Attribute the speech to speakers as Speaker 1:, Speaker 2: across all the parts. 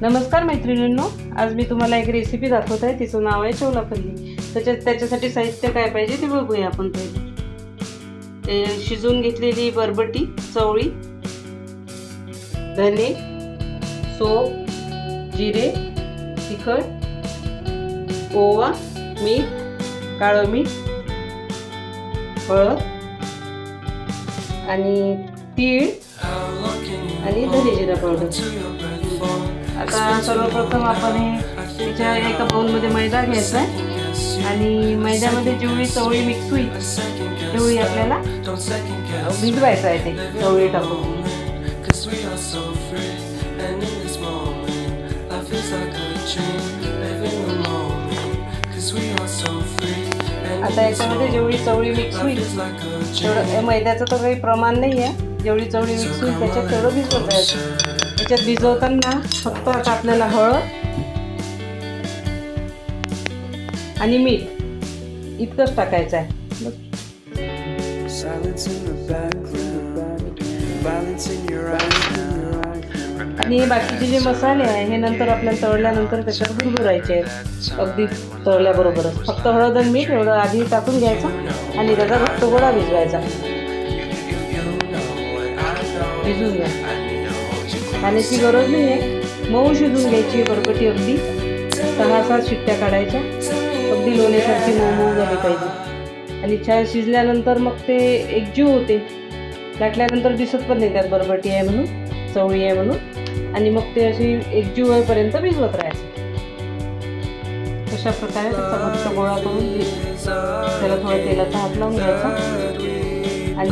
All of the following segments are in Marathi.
Speaker 1: नमस्कार मैत्रिणींनो, आज मी तुम्हाला एक रेसिपी दाखवत आहे. तिचं नाव आहे चोलाफल्ली. त्याच्यासाठी साहित्य काय पाहिजे ते बघूया आपण. पहिले शिजवून घेतलेली बरबटी, चवळी, धने, सोप, जिरे, तिखट, ओवा, मीठ, काळं मीठ, हळद आणि तीळ आणि धने जिरा पावडर. आता सर्वप्रथम आपण त्याच्या एका बाउलमध्ये मैदा घ्यायचा आहे आणि मैद्यामध्ये जेवढी चवळी मिक्स होईल तेवढी आपल्याला भिजवायचं आहे. ते चवळी टाकून आता याच्यामध्ये जेवढी चवळी मिक्स होईल तेवढं, मैद्याचं तर काही प्रमाण नाही आहे, जेवढी चवळी मिक्स होईल त्याच्यात तेवढं भिजवत जायचं. त्याच्यात भिजवताना फक्त आता आपल्याला हळद आणि मीठ इतकंच टाकायचं आहे. आणि बाकीचे जे मसाले आहे हे नंतर आपल्याला तळल्यानंतर त्याच्यावर भुरभुरायचे आहेत. अगदी तळल्याबरोबरच फक्त हळद आणि मीठ एवढं आधी टाकून घ्यायचं आणि त्याचा घट्ट गोळा भिजवायचा. भिजून घ्या, खाण्याची गरज नाही आहे, मऊ शिजून घ्यायची बरबटी. अगदी 6-7 शिट्ट्या काढायच्या, अगदी लोण्यासारखी मऊ झाली पाहिजे. आणि छान शिजल्यानंतर मग ते एकजीव होते. लाटल्यानंतर दिसत पण नाही त्यात बरबटी आहे म्हणून, चवळी आहे म्हणून. आणि मग ते अशी एकजीव होईपर्यंत भिजवत राहायचं. अशा प्रकारे त्याचा घट्ट गोळा करून त्याला थोडा तेलाचा हात लावून घ्यायचा आणि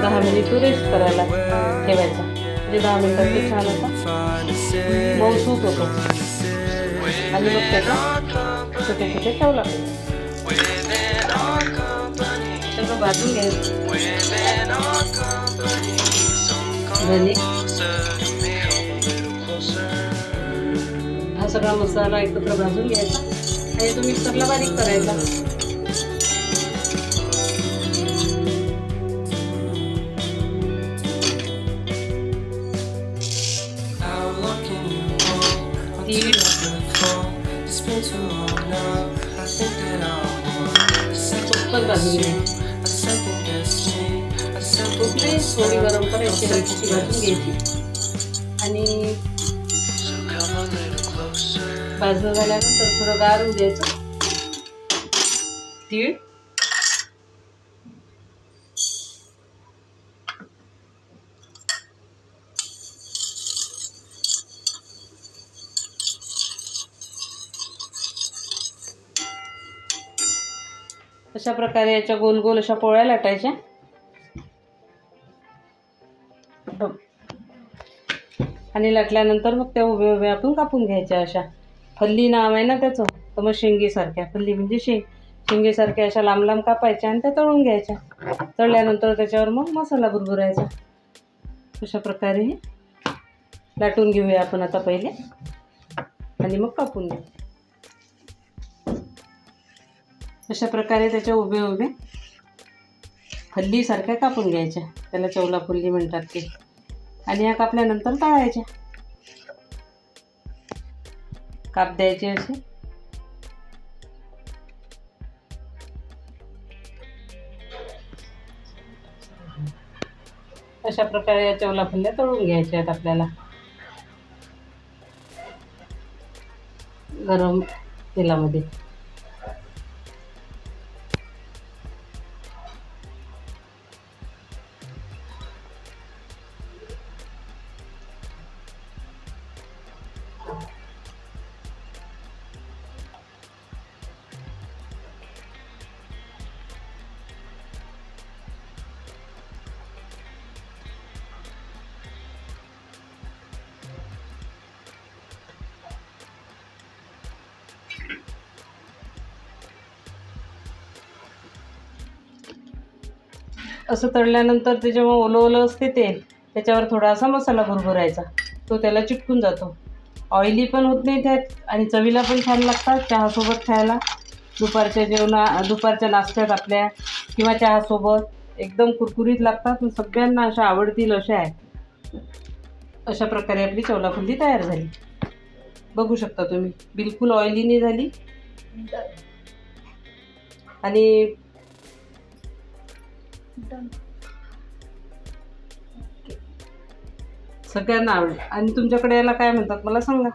Speaker 1: 10 मिनिट तो रेस्ट करायला ठेवायचा. म्हणजे 10 मिनिटात ते छान असा मऊसूत होतो. आणि मग त्याचा छोटे छोटे ठेवला सगळं भाजून घ्यायचं. धने, हा सगळा मसाला एकत्र भाजून घ्यायचा आणि तो मिक्सरला बारीक करायचा. तीळ, तुपच भाजून घ्यायची. तुपली थोडी गरम करायची, हलकीशी भाजून घ्यायची. आणि भाजून झाल्यानंतर थोडं गार होऊ द्यायचं. तीळ, अशा प्रकारे याच्या गोल गोल अशा पोळ्या लाटायच्या. आणि लाटल्यानंतर मग त्या उभ्या उभ्या आपण कापून घ्यायच्या. अशा फल्ली नाव आहे ना त्याचं, तर मग शेंगेसारख्या, फल्ली म्हणजे शेंगेसारख्या अशा लांब लांब कापायच्या आणि त्या तळून घ्यायच्या. तळल्यानंतर त्याच्यावर मग मसाला भुरभुरायचा. अशा प्रकारे हे लाटून घेऊया आपण आता पहिले आणि मग कापून घेऊ. अशा प्रकारे त्याच्या उभे उभे फल्लीसारख्या कापून घ्यायच्या. त्याला चोलाफल्ली म्हणतात ते. आणि ह्या कापल्यानंतर तळायच्या. काप द्यायचे असे. अशा प्रकारे या चोलाफल्ल्या तळून घ्यायच्या आहेत आपल्याला गरम तेलामध्ये. असं तळल्यानंतर ते जेव्हा ओलं ओलं असते तेल, त्याच्यावर थोडासा मसाला भुरभुरायचा. तो त्याला चिटकून जातो. ऑइली पण होत नाही त्यात आणि चवीला पण छान लागतात. चहासोबत खायला, दुपारच्या नाश्त्यात आपल्या किंवा चहासोबत एकदम कुरकुरीत लागतात. सगळ्यांना अशा आवडतील अशा आहेत. अशा प्रकारे आपली चवलाफुंदी तयार झाली. बघू शकता तुम्ही, बिलकुल ऑइली नाही झाली आणि सगळ्यांना आवडेल. आणि तुमच्याकडे याला काय म्हणतात मला सांगा.